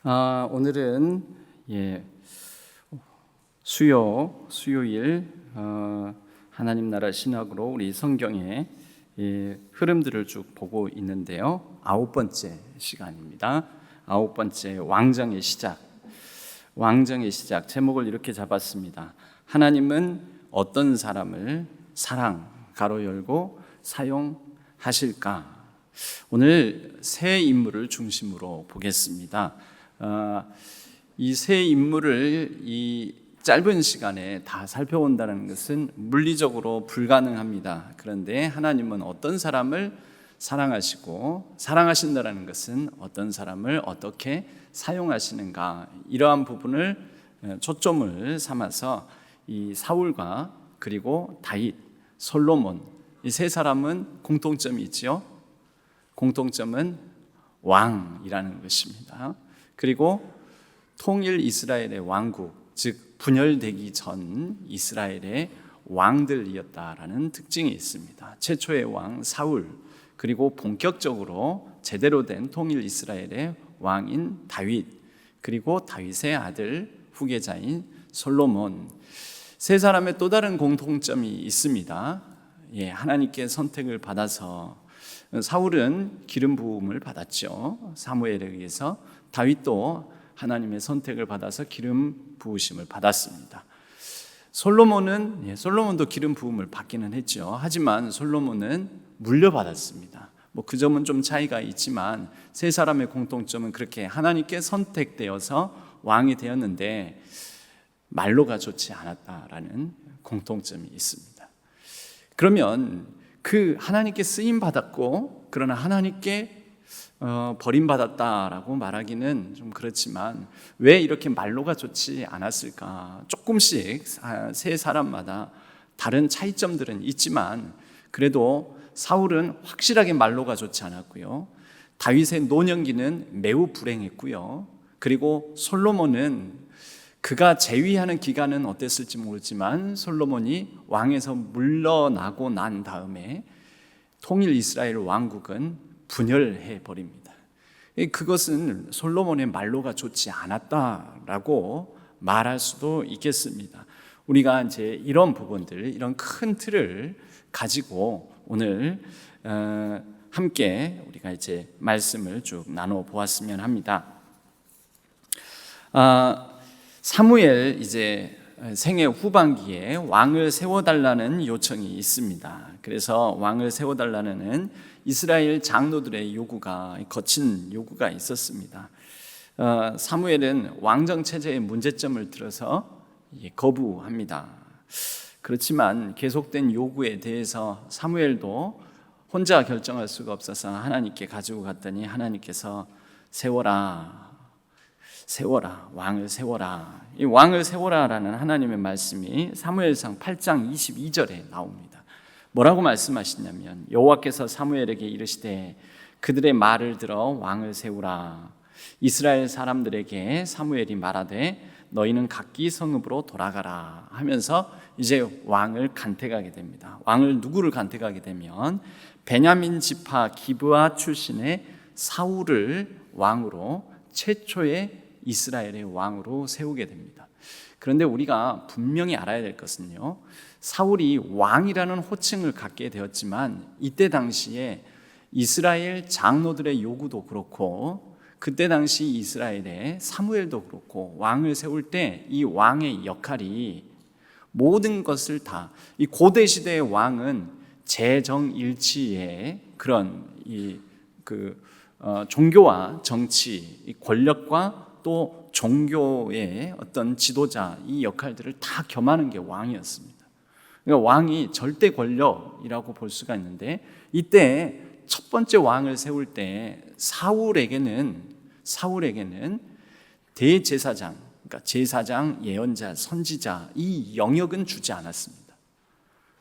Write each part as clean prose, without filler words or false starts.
오늘은 수요일 하나님 나라 신학으로 우리 성경의 흐름들을 쭉 보고 있는데요. 9번째 시간입니다. 9번째 왕정의 시작. 왕정의 시작 제목을 이렇게 잡았습니다. 하나님은 어떤 사람을 사랑 가로 열고 사용하실까? 오늘 세 인물을 중심으로 보겠습니다. 이 세 인물을 이 짧은 시간에 다 살펴본다는 것은 물리적으로 불가능합니다. 그런데 하나님은 어떤 사람을 사랑하시고 사랑하신다는 것은 어떤 사람을 어떻게 사용하시는가, 이러한 부분을 초점을 삼아서 이 사울과 그리고 다윗, 솔로몬, 이 세 사람은 공통점이 있지요. 공통점은 왕이라는 것입니다. 그리고 통일 이스라엘의 왕국, 즉 분열되기 전 이스라엘의 왕들이었다라는 특징이 있습니다. 최초의 왕 사울, 그리고 본격적으로 제대로 된 통일 이스라엘의 왕인 다윗, 그리고 다윗의 아들 후계자인 솔로몬, 세 사람의 또 다른 공통점이 있습니다. 하나님께 선택을 받아서 사울은 기름 부음을 받았죠. 사무엘에 의해서. 다윗도 하나님의 선택을 받아서 기름 부으심을 받았습니다. 솔로몬도 기름 부음을 받기는 했죠. 하지만 솔로몬은 물려받았습니다. 그 점은 좀 차이가 있지만 세 사람의 공통점은 그렇게 하나님께 선택되어서 왕이 되었는데 말로가 좋지 않았다라는 공통점이 있습니다. 그러면 그 하나님께 쓰임 받았고 그러나 하나님께 버림받았다라고 말하기는 좀 그렇지만 왜 이렇게 말로가 좋지 않았을까? 조금씩 세 사람마다 다른 차이점들은 있지만 그래도 사울은 확실하게 말로가 좋지 않았고요. 다윗의 노년기는 매우 불행했고요. 그리고 솔로몬은 그가 재위하는 기간은 어땠을지 모르지만 솔로몬이 왕에서 물러나고 난 다음에 통일 이스라엘 왕국은 분열해 버립니다. 그것은 솔로몬의 말로가 좋지 않았다라고 말할 수도 있겠습니다. 우리가 이제 이런 부분들, 이런 큰 틀을 가지고 오늘 함께 우리가 이제 말씀을 쭉 나눠 보았으면 합니다. 사무엘 이제 생애 후반기에 왕을 세워달라는 요청이 있습니다. 그래서 왕을 세워달라는 이스라엘 장로들의 요구가, 거친 요구가 있었습니다. 사무엘은 왕정 체제의 문제점을 들어서 거부합니다. 그렇지만 계속된 요구에 대해서 사무엘도 혼자 결정할 수가 없어서 하나님께 가지고 갔더니 하나님께서 세워라, 왕을 세워라. 이 왕을 세워라라는 하나님의 말씀이 사무엘상 8장 22절에 나옵니다. 뭐라고 말씀하시냐면 여호와께서 사무엘에게 이르시되 그들의 말을 들어 왕을 세우라. 이스라엘 사람들에게 사무엘이 말하되 너희는 각기 성읍으로 돌아가라 하면서 이제 왕을 간택하게 됩니다. 왕을 누구를 간택하게 되면 베냐민 지파 기브아 출신의 사울을 왕으로, 최초의 이스라엘의 왕으로 세우게 됩니다. 그런데 우리가 분명히 알아야 될 것은요, 사울이 왕이라는 호칭을 갖게 되었지만 이때 당시에 이스라엘 장로들의 요구도 그렇고 그때 당시 이스라엘의 사무엘도 그렇고 왕을 세울 때 이 왕의 역할이 모든 것을 다, 이 고대 시대의 왕은 재정일치의 그런 종교와 정치, 이 권력과 또 종교의 어떤 지도자, 이 역할들을 다 겸하는 게 왕이었습니다. 그러니까 왕이 절대 권력이라고 볼 수가 있는데 이때 첫 번째 왕을 세울 때 사울에게는 대제사장, 그러니까 제사장, 예언자, 선지자, 이 영역은 주지 않았습니다.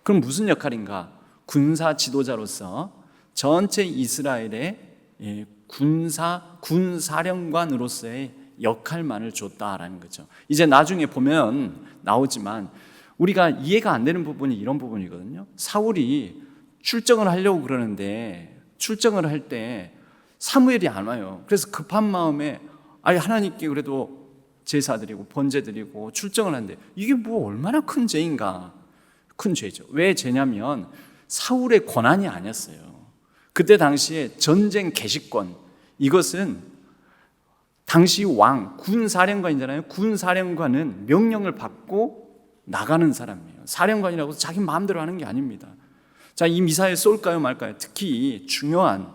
그럼 무슨 역할인가? 군사 지도자로서 전체 이스라엘의 군사령관으로서의 역할만을 줬다라는 거죠. 이제 나중에 보면 나오지만 우리가 이해가 안 되는 부분이 이런 부분이거든요. 사울이 출정을 하려고 그러는데 출정을 할 때 사무엘이 안 와요. 그래서 급한 마음에 아니 하나님께 그래도 제사 드리고 번제 드리고 출정을 하는데 이게 뭐 얼마나 큰 죄인가? 큰 죄죠. 왜 죄냐면 사울의 권한이 아니었어요. 그때 당시에 전쟁 개시권, 이것은 당시 왕, 군사령관이잖아요. 군사령관은 명령을 받고 나가는 사람이에요. 사령관이라고 자기 마음대로 하는 게 아닙니다. 자, 이 미사일 쏠까요 말까요? 특히 중요한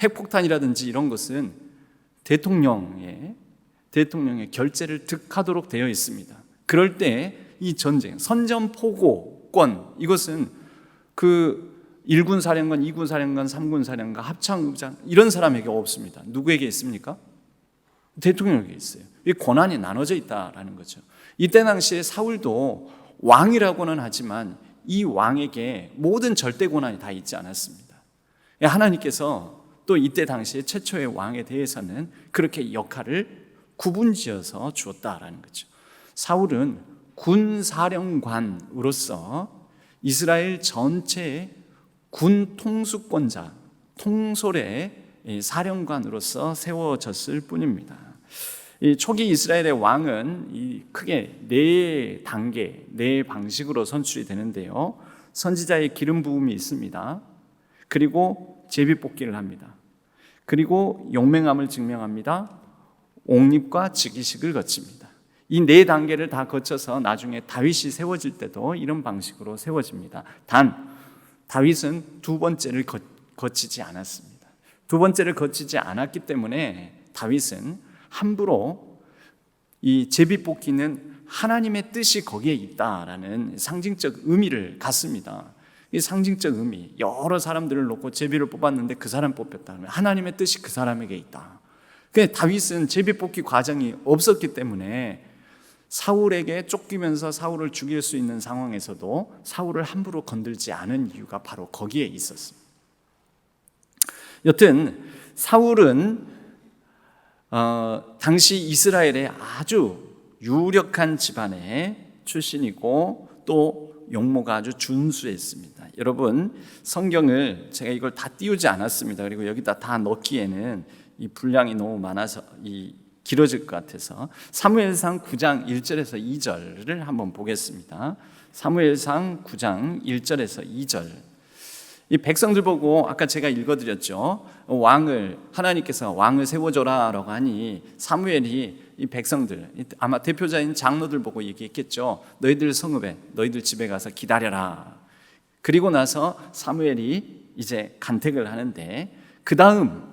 핵폭탄이라든지 이런 것은 대통령의 결재를 득하도록 되어 있습니다. 그럴 때 이 전쟁, 선전포고권, 이것은 그 1군 사령관, 2군 사령관, 3군 사령관, 합창의장 이런 사람에게 없습니다. 누구에게 있습니까? 대통령에게 있어요. 이 권한이 나눠져 있다라는 거죠. 이때 당시에 사울도 왕이라고는 하지만 이 왕에게 모든 절대 권한이 다 있지 않았습니다. 하나님께서 또 이때 당시에 최초의 왕에 대해서는 그렇게 역할을 구분지어서 주었다라는 거죠. 사울은 군사령관으로서 이스라엘 전체의 군 통수권자, 통솔의 사령관으로서 세워졌을 뿐입니다. 이 초기 이스라엘의 왕은 크게 네 단계, 네 방식으로 선출이 되는데요. 선지자의 기름 부음이 있습니다. 그리고 제비뽑기를 합니다. 그리고 용맹함을 증명합니다. 옥립과 즉위식을 거칩니다. 이 네 단계를 다 거쳐서 나중에 다윗이 세워질 때도 이런 방식으로 세워집니다. 단 다윗은 두 번째를 거치지 않았습니다. 두 번째를 거치지 않았기 때문에 다윗은 함부로 이 제비뽑기는 하나님의 뜻이 거기에 있다라는 상징적 의미를 갖습니다. 이 상징적 의미, 여러 사람들을 놓고 제비를 뽑았는데 그 사람 뽑혔다. 하나님의 뜻이 그 사람에게 있다. 그런데 다윗은 제비뽑기 과정이 없었기 때문에 사울에게 쫓기면서 사울을 죽일 수 있는 상황에서도 사울을 함부로 건들지 않은 이유가 바로 거기에 있었습니다. 여튼 사울은 당시 이스라엘의 아주 유력한 집안의 출신이고 또 용모가 아주 준수했습니다. 여러분, 성경을 제가 이걸 다 띄우지 않았습니다. 그리고 여기다 다 넣기에는 이 분량이 너무 많아서 길어질 것 같아서 사무엘상 9장 1절에서 2절을 한번 보겠습니다. 사무엘상 9장 1절에서 2절. 이 백성들 보고 아까 제가 읽어드렸죠. 하나님께서 왕을 세워줘라라고 하니 사무엘이 이 백성들, 아마 대표자인 장로들 보고 얘기했겠죠. 너희들 성읍에, 너희들 집에 가서 기다려라. 그리고 나서 사무엘이 이제 간택을 하는데 그 다음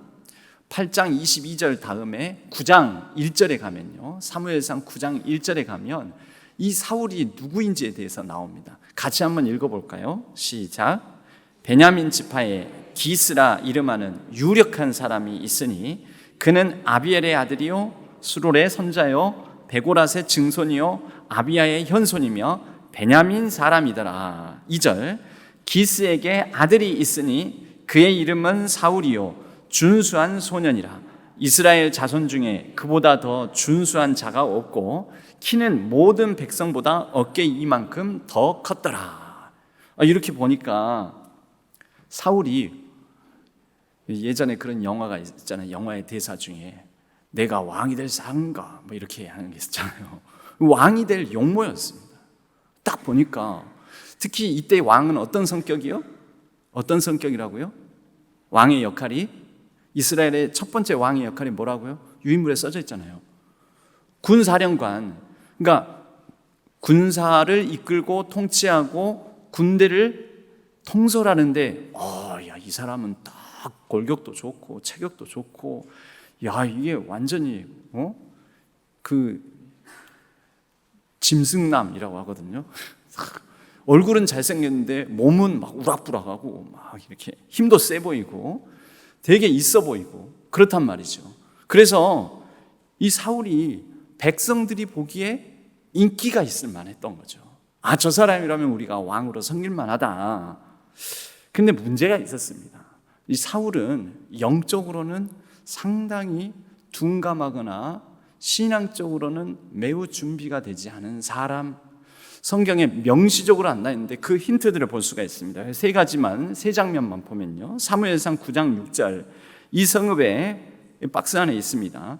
8장 22절 다음에 9장 1절에 가면요, 사무엘상 9장 1절에 가면 이 사울이 누구인지에 대해서 나옵니다. 같이 한번 읽어볼까요? 시작. 베냐민 지파에 기스라 이름하는 유력한 사람이 있으니 그는 아비엘의 아들이요 수롤의 손자요 베고랏의 증손이요 아비야의 현손이며 베냐민 사람이더라. 2절. 기스에게 아들이 있으니 그의 이름은 사울이요 준수한 소년이라. 이스라엘 자손 중에 그보다 더 준수한 자가 없고 키는 모든 백성보다 어깨 이만큼 더 컸더라. 이렇게 보니까 사울이 예전에 그런 영화가 있잖아요. 영화의 대사 중에 내가 왕이 될 사람인가 뭐 이렇게 하는 게 있잖아요. 왕이 될 용모였습니다. 딱 보니까 특히 이때 왕은 어떤 성격이요? 어떤 성격이라고요? 왕의 역할이, 이스라엘의 첫 번째 왕의 역할이 뭐라고요? 유인물에 써져 있잖아요. 군사령관. 그러니까 군사를 이끌고 통치하고 군대를 통솔하는데 야, 이 사람은 딱 골격도 좋고 체격도 좋고, 야, 이게 완전히 그 짐승남이라고 하거든요. 얼굴은 잘생겼는데 몸은 막 우락부락하고 막 이렇게 힘도 세 보이고 되게 있어 보이고 그렇단 말이죠. 그래서 이 사울이 백성들이 보기에 인기가 있을 만했던 거죠. 저 사람이라면 우리가 왕으로 섬길 만하다. 근데 문제가 있었습니다. 이 사울은 영적으로는 상당히 둔감하거나 신앙적으로는 매우 준비가 되지 않은 사람, 성경에 명시적으로 안 나있는데 그 힌트들을 볼 수가 있습니다. 세 가지만, 세 장면만 보면요. 사무엘상 9장 6절, 이 성읍에 박스 안에 있습니다.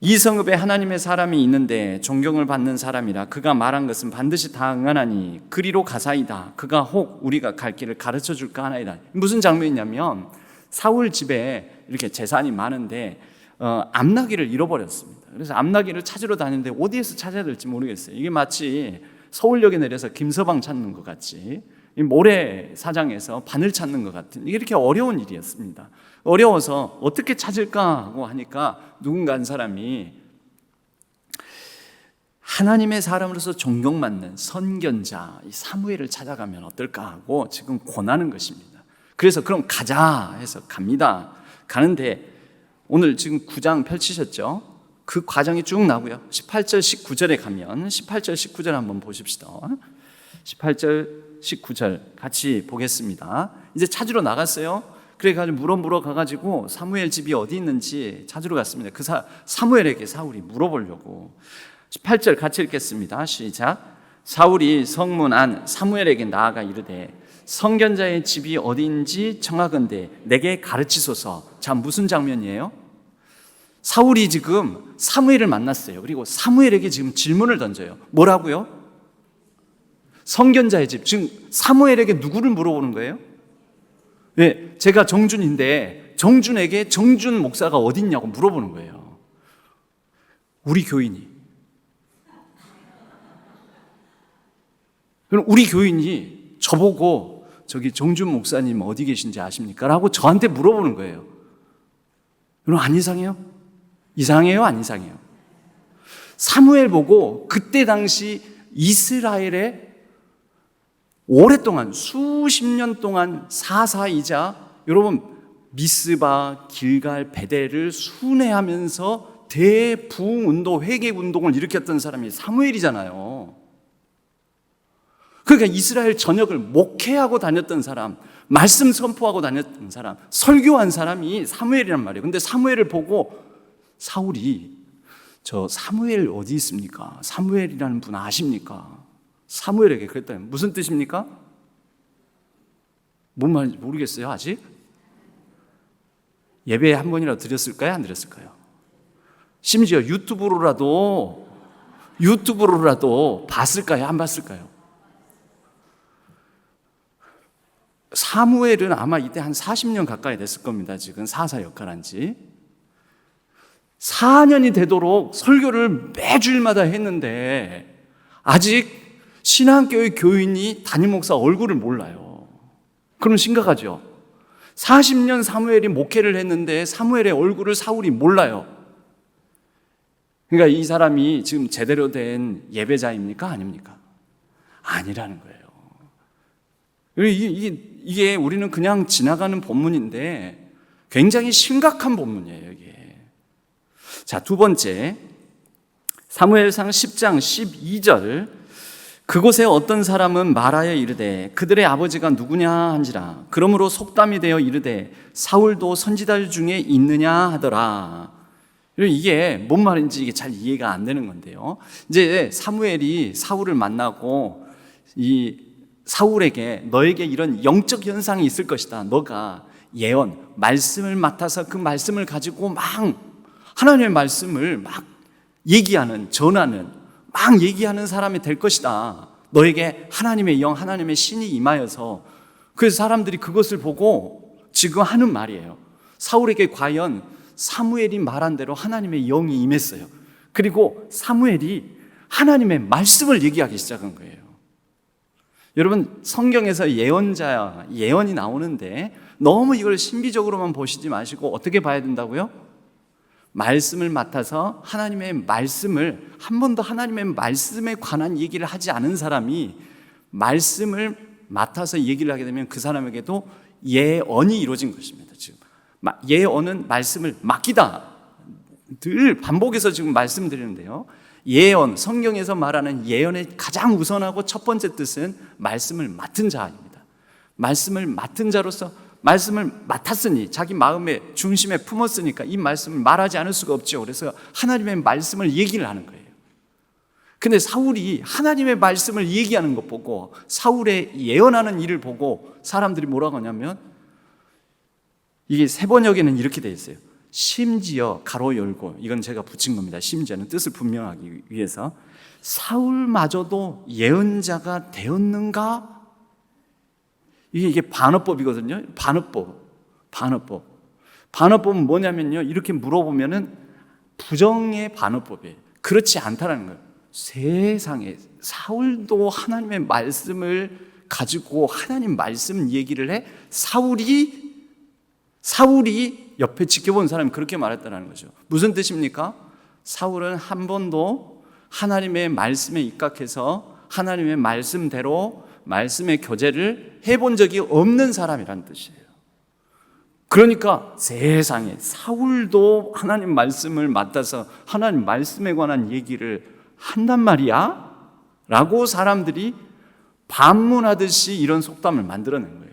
이 성읍에 하나님의 사람이 있는데 존경을 받는 사람이라 그가 말한 것은 반드시 다 응하나니 그리로 가사이다. 그가 혹 우리가 갈 길을 가르쳐 줄까 하나이다. 무슨 장면이냐면 사울 집에 이렇게 재산이 많은데 암나귀를 잃어버렸습니다. 그래서 암나귀를 찾으러 다니는데 어디에서 찾아야 될지 모르겠어요. 이게 마치 서울역에 내려서 김서방 찾는 것 같이 이 모래사장에서 바늘 찾는 것 같은 이렇게 어려운 일이었습니다. 어려워서 어떻게 찾을까 하고 하니까 누군가 한 사람이 하나님의 사람으로서 존경받는 선견자 이 사무엘을 찾아가면 어떨까 하고 지금 권하는 것입니다. 그래서 그럼 가자 해서 갑니다. 가는데 오늘 지금 9장 펼치셨죠? 그 과정이 쭉 나고요. 18절 19절에 가면 18절 19절 한번 보십시다. 18절 19절 같이 보겠습니다. 이제 찾으러 나갔어요. 그래가지고 물어 가가지고 사무엘 집이 어디 있는지 찾으러 갔습니다. 그 사무엘에게 사울이 물어보려고. 18절 같이 읽겠습니다. 시작. 사울이 성문 안 사무엘에게 나아가 이르되 선견자의 집이 어디인지 청하건대 내게 가르치소서. 자, 무슨 장면이에요? 사울이 지금 사무엘을 만났어요. 그리고 사무엘에게 지금 질문을 던져요. 뭐라고요? 선견자의 집. 지금 사무엘에게 누구를 물어보는 거예요? 네, 제가 정준인데 정준에게 정준 목사가 어디 있냐고 물어보는 거예요. 우리 교인이. 그럼 우리 교인이 저보고 저기 정준 목사님 어디 계신지 아십니까? 라고 저한테 물어보는 거예요. 그럼 안 이상해요? 이상해요? 안 이상해요? 사무엘 보고 그때 당시 이스라엘의 오랫동안 수십 년 동안 사사이자 여러분 미스바, 길갈, 베델을 순회하면서 대부흥운동, 회개운동을 일으켰던 사람이 사무엘이잖아요. 그러니까 이스라엘 전역을 목회하고 다녔던 사람, 말씀 선포하고 다녔던 사람, 설교한 사람이 사무엘이란 말이에요. 근데 사무엘을 보고 사울이 저 사무엘 어디 있습니까? 사무엘이라는 분 아십니까? 사무엘에게 그랬더니 무슨 뜻입니까? 뭔 말인지 모르겠어요 아직? 예배 한 번이라도 드렸을까요? 안 드렸을까요? 심지어 유튜브로라도 봤을까요? 안 봤을까요? 사무엘은 아마 이때 한 40년 가까이 됐을 겁니다. 지금 사사 역할한 지 4년이 되도록 설교를 매주일마다 했는데 아직 신앙교회 교인이 담임 목사 얼굴을 몰라요. 그럼 심각하죠. 40년 사무엘이 목회를 했는데 사무엘의 얼굴을 사울이 몰라요. 그러니까 이 사람이 지금 제대로 된 예배자입니까? 아닙니까? 아니라는 거예요. 이게 우리는 그냥 지나가는 본문인데 굉장히 심각한 본문이에요, 이게. 자, 두 번째. 사무엘상 10장 12절. 그곳에 어떤 사람은 말하여 이르되 그들의 아버지가 누구냐 한지라. 그러므로 속담이 되어 이르되 사울도 선지자들 중에 있느냐 하더라. 이게 뭔 말인지 이게 잘 이해가 안 되는 건데요. 이제 사무엘이 사울을 만나고 이 사울에게 너에게 이런 영적 현상이 있을 것이다. 너가 예언, 말씀을 맡아서 그 말씀을 가지고 막 하나님의 말씀을 막 얘기하는, 전하는, 막 얘기하는 사람이 될 것이다. 너에게 하나님의 영, 하나님의 신이 임하여서. 그래서 사람들이 그것을 보고 지금 하는 말이에요. 사울에게 과연 사무엘이 말한 대로 하나님의 영이 임했어요. 그리고 사무엘이 하나님의 말씀을 얘기하기 시작한 거예요. 여러분, 성경에서 예언이 나오는데 너무 이걸 신비적으로만 보시지 마시고 어떻게 봐야 된다고요? 말씀을 맡아서 하나님의 말씀을 한 번도 하나님의 말씀에 관한 얘기를 하지 않은 사람이 말씀을 맡아서 얘기를 하게 되면 그 사람에게도 예언이 이루어진 것입니다. 지금 예언은 말씀을 맡기다. 늘 반복해서 지금 말씀드리는데요. 예언, 성경에서 말하는 예언의 가장 우선하고 첫 번째 뜻은 말씀을 맡은 자입니다. 말씀을 맡은 자로서 말씀을 맡았으니 자기 마음의 중심에 품었으니까 이 말씀을 말하지 않을 수가 없죠. 그래서 하나님의 말씀을 얘기를 하는 거예요. 근데 사울이 하나님의 말씀을 얘기하는 것 보고 사울의 예언하는 일을 보고 사람들이 뭐라고 하냐면 이게 세번역에는 이렇게 돼 있어요. 심지어 가로 열고, 이건 제가 붙인 겁니다. 심지어는 뜻을 분명하기 위해서, 사울마저도 예언자가 되었는가? 이게 반어법이거든요. 반어법은 뭐냐면요, 이렇게 물어보면은 부정의 반어법이에요. 그렇지 않다라는 거예요. 세상에 사울도 하나님의 말씀을 가지고 하나님 말씀 얘기를 해? 사울이 옆에 지켜본 사람이 그렇게 말했다는 거죠. 무슨 뜻입니까? 사울은 한 번도 하나님의 말씀에 입각해서 하나님의 말씀대로 말씀의 교제를 해본 적이 없는 사람이란 뜻이에요. 그러니까 세상에 사울도 하나님 말씀을 맡아서 하나님 말씀에 관한 얘기를 한단 말이야? 라고 사람들이 반문하듯이 이런 속담을 만들어낸 거예요.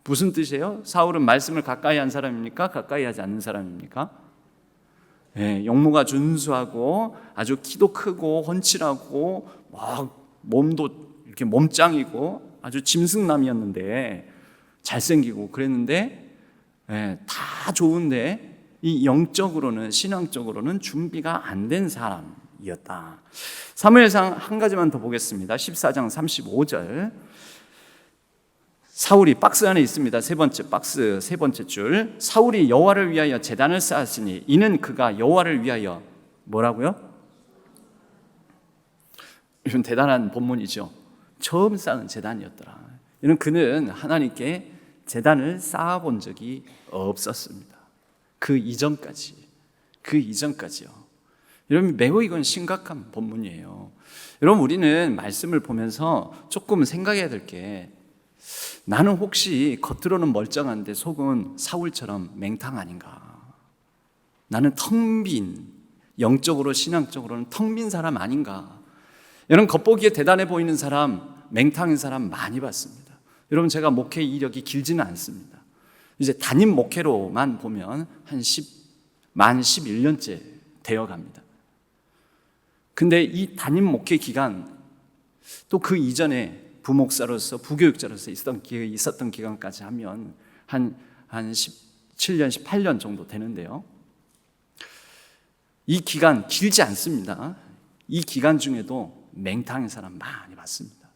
무슨 뜻이에요? 사울은 말씀을 가까이 한 사람입니까? 가까이 하지 않는 사람입니까? 네, 용모가 준수하고 아주 키도 크고 훤칠하고 막 몸도 이렇게 몸짱이고 아주 짐승남이었는데, 잘생기고 그랬는데, 네, 다 좋은데 이 영적으로는, 신앙적으로는 준비가 안 된 사람이었다. 사무엘상 한 가지만 더 보겠습니다. 14장 35절. 사울이 박스 안에 있습니다. 세 번째 줄. 사울이 여호와를 위하여 제단을 쌓았으니 이는 그가 여호와를 위하여 뭐라고요? 이건 대단한 본문이죠. 처음 쌓은 제단이었더라. 이는 그는 하나님께 제단을 쌓아본 적이 없었습니다. 그 이전까지요. 여러분, 매우 이건 심각한 본문이에요. 여러분, 우리는 말씀을 보면서 조금 생각해야 될 게, 나는 혹시 겉으로는 멀쩡한데 속은 사울처럼 맹탕 아닌가? 나는 텅 빈, 영적으로 신앙적으로는 텅 빈 사람 아닌가? 여러분, 겉보기에 대단해 보이는 사람, 맹탕인 사람 많이 봤습니다. 여러분, 제가 목회 이력이 길지는 않습니다. 이제 담임 목회로만 보면 만 11년째 되어 갑니다. 근데 이 담임 목회 기간, 또 그 이전에 부목사로서, 부교육자로서 있었던 기간까지 하면 한 17년, 18년 정도 되는데요. 이 기간 길지 않습니다. 이 기간 중에도 맹탕인 사람 많이 봤습니다.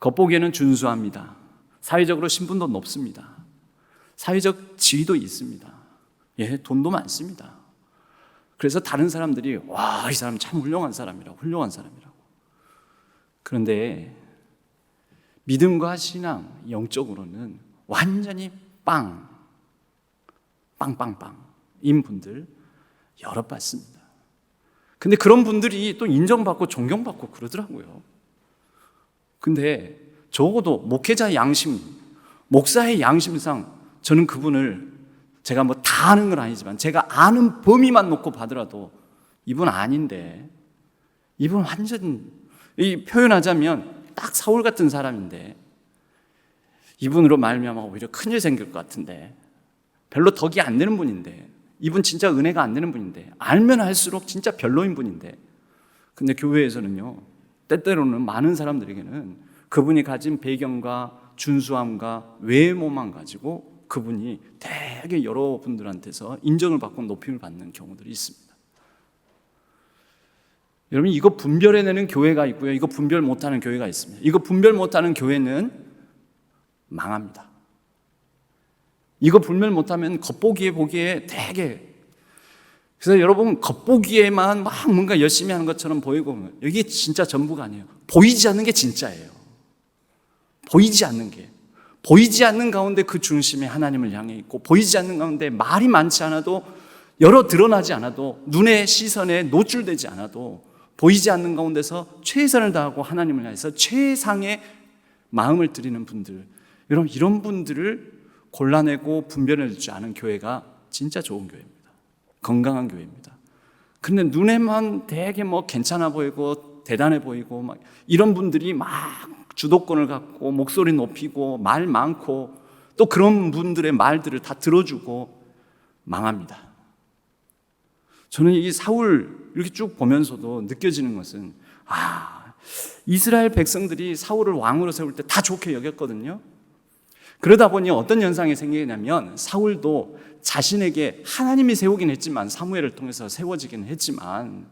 겉보기에는 준수합니다. 사회적으로 신분도 높습니다. 사회적 지위도 있습니다. 예, 돈도 많습니다. 그래서 다른 사람들이 와, 이 사람 참 훌륭한 사람이라고. 그런데 믿음과 신앙, 영적으로는 완전히 빵빵빵인 분들 여러 봤습니다. 근데 그런 분들이 또 인정받고 존경받고 그러더라고요. 근데 적어도 목회자의 양심, 목사의 양심상 저는 그분을, 제가 뭐 다 아는 건 아니지만 제가 아는 범위만 놓고 봐더라도 이분 아닌데, 이분 완전, 이 표현하자면 딱 사울 같은 사람인데, 이분으로 말미암아 오히려 큰일 생길 것 같은데, 별로 덕이 안 되는 분인데, 이분 진짜 은혜가 안 되는 분인데, 알면 알수록 진짜 별로인 분인데, 근데 교회에서는요, 때때로는 많은 사람들에게는 그분이 가진 배경과 준수함과 외모만 가지고 그분이 되게 여러분들한테서 인정을 받고 높임을 받는 경우들이 있습니다. 여러분, 이거 분별해내는 교회가 있고요, 이거 분별 못하는 교회가 있습니다. 이거 분별 못하는 교회는 망합니다. 이거 분별 못하면 보기에 되게, 그래서 여러분, 겉보기에만 막 뭔가 열심히 하는 것처럼 보이고, 이게 진짜 전부가 아니에요. 보이지 않는 게 진짜예요. 보이지 않는 가운데 그 중심에 하나님을 향해 있고, 보이지 않는 가운데 말이 많지 않아도, 여러 드러나지 않아도, 눈의 시선에 노출되지 않아도, 보이지 않는 가운데서 최선을 다하고 하나님을 향해서 최상의 마음을 드리는 분들, 여러분, 이런 분들을 골라내고 분별해 주지 않은 교회가 진짜 좋은 교회입니다. 건강한 교회입니다. 근데 눈에만 되게 뭐 괜찮아 보이고 대단해 보이고 막 이런 분들이 막 주도권을 갖고 목소리 높이고 말 많고 또 그런 분들의 말들을 다 들어주고 망합니다. 저는 이 사울 이렇게 쭉 보면서도 느껴지는 것은, 이스라엘 백성들이 사울을 왕으로 세울 때 다 좋게 여겼거든요. 그러다 보니 어떤 현상이 생기냐면, 사울도 자신에게 하나님이 세우긴 했지만, 사무엘을 통해서 세워지긴 했지만,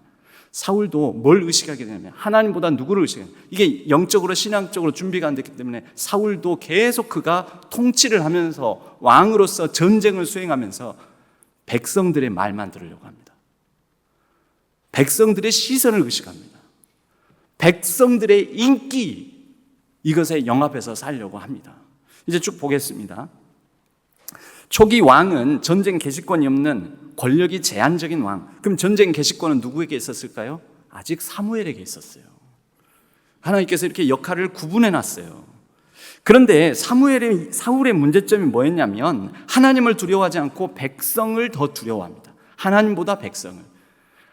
사울도 뭘 의식하게 되냐면 하나님보다 누구를 의식해요? 이게 영적으로 신앙적으로 준비가 안 됐기 때문에 사울도 계속 그가 통치를 하면서 왕으로서 전쟁을 수행하면서 백성들의 말만 들으려고 합니다. 백성들의 시선을 의식합니다. 백성들의 인기, 이것에 영합해서 살려고 합니다. 이제 쭉 보겠습니다. 초기 왕은 전쟁 개시권이 없는 권력이 제한적인 왕. 그럼 전쟁 개시권은 누구에게 있었을까요? 아직 사무엘에게 있었어요. 하나님께서 이렇게 역할을 구분해 놨어요. 그런데 사울의 문제점이 뭐였냐면 하나님을 두려워하지 않고 백성을 더 두려워합니다. 하나님보다 백성을.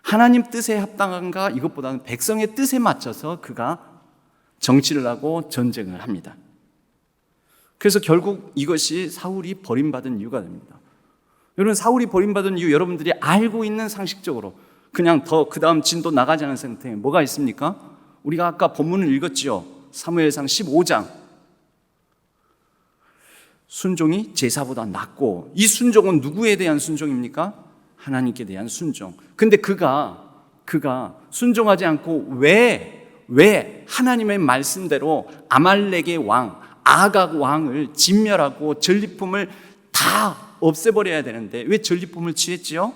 하나님 뜻에 합당한가, 이것보다는 백성의 뜻에 맞춰서 그가 정치를 하고 전쟁을 합니다. 그래서 결국 이것이 사울이 버림받은 이유가 됩니다. 여러분, 사울이 버림받은 이유 여러분들이 알고 있는 상식적으로 그냥 더 그 다음 진도 나가지 않은 상태에 뭐가 있습니까? 우리가 아까 본문을 읽었지요. 사무엘상 15장. 순종이 제사보다 낫고, 이 순종은 누구에 대한 순종입니까? 하나님께 대한 순종. 근데 그가 순종하지 않고 왜 하나님의 말씀대로 아말렉의 왕, 아각 왕을 진멸하고 전리품을 다 없애버려야 되는데 왜 전리품을 취했지요?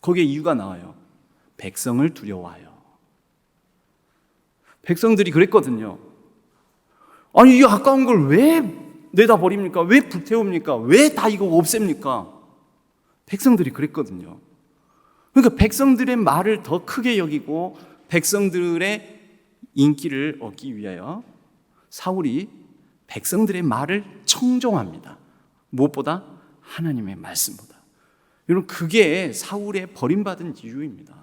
거기에 이유가 나와요. 백성을 두려워하여. 백성들이 그랬거든요. 아니, 이 아까운 걸 왜 내다 버립니까? 왜 불태웁니까? 왜 다 이거 없앱니까? 백성들이 그랬거든요. 그러니까 백성들의 말을 더 크게 여기고 백성들의 인기를 얻기 위하여 사울이 백성들의 말을 청종합니다. 무엇보다 하나님의 말씀보다. 여러분, 그게 사울의 버림받은 이유입니다.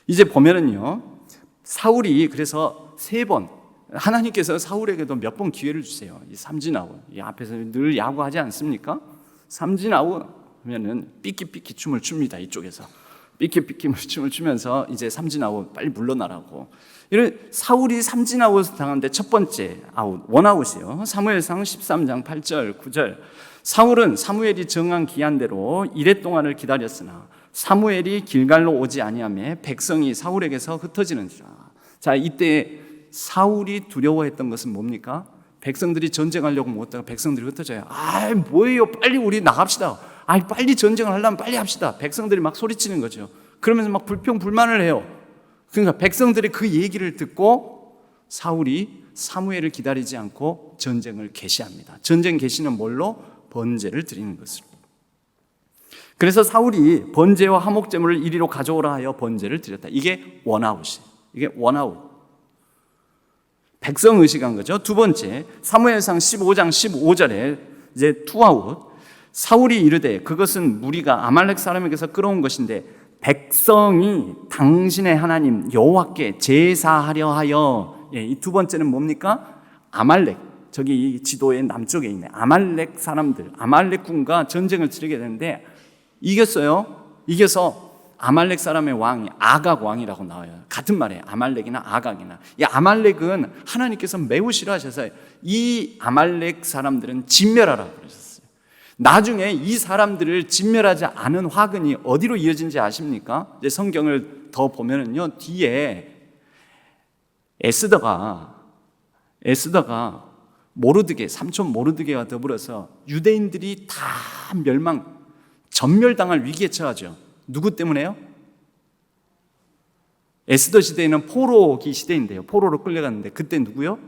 이제 보면은요, 사울이 그래서 3번, 하나님께서 사울에게도 몇 번 기회를 주세요. 이 삼진아웃, 이 앞에서 늘 야구하지 않습니까? 삼진아웃 하면은 삐끼삐끼 춤을 춥니다. 이쪽에서 삐끼삐끼 춤을 추면서 이제 삼진아웃 빨리 물러나라고. 이런 사울이 삼진아웃을 당하는데 첫 번째 아웃, 원아웃이에요. 사무엘상 13장 8절 9절. 사울은 사무엘이 정한 기한대로 이레 동안을 기다렸으나 사무엘이 길갈로 오지 아니하며 백성이 사울에게서 흩어지는지라. 자, 이때 사울이 두려워했던 것은 뭡니까? 백성들이 전쟁하려고 못하다가 백성들이 흩어져요. 아, 뭐예요? 빨리 우리 나갑시다. 아, 빨리 전쟁을 하려면 빨리 합시다. 백성들이 막 소리치는 거죠. 그러면서 막 불평불만을 해요. 그러니까 백성들이 그 얘기를 듣고 사울이 사무엘을 기다리지 않고 전쟁을 개시합니다. 전쟁 개시는 뭘로? 번제를 드리는 것으로. 그래서 사울이 번제와 화목제물을 이리로 가져오라 하여 번제를 드렸다. 이게 원아웃이에요. 이게 원아웃. 백성 의식한 거죠. 두 번째, 사무엘상 15장 15절에 이제 투아웃. 사울이 이르되 그것은 무리가 아말렉 사람에게서 끌어온 것인데 백성이 당신의 하나님 여호와께 제사하려 하여. 이 두 번째는 뭡니까? 아말렉. 저기 이 지도의 남쪽에 있네. 아말렉 사람들, 아말렉 군과 전쟁을 치르게 되는데 이겼어요. 이겨서 아말렉 사람의 왕이 아각 왕이라고 나와요. 같은 말이에요. 아말렉이나 아각이나. 이 아말렉은 하나님께서 매우 싫어하셔서 이 아말렉 사람들은 진멸하라고 그러셨어요. 나중에 이 사람들을 진멸하지 않은 화근이 어디로 이어진지 아십니까? 이제 성경을 더 보면은요, 뒤에 에스더가 모르드게, 삼촌 모르드게와 더불어서 유대인들이 다 전멸당할 위기에 처하죠. 누구 때문에요? 에스더 시대에는 포로기 시대인데요. 포로로 끌려갔는데 그때 누구요?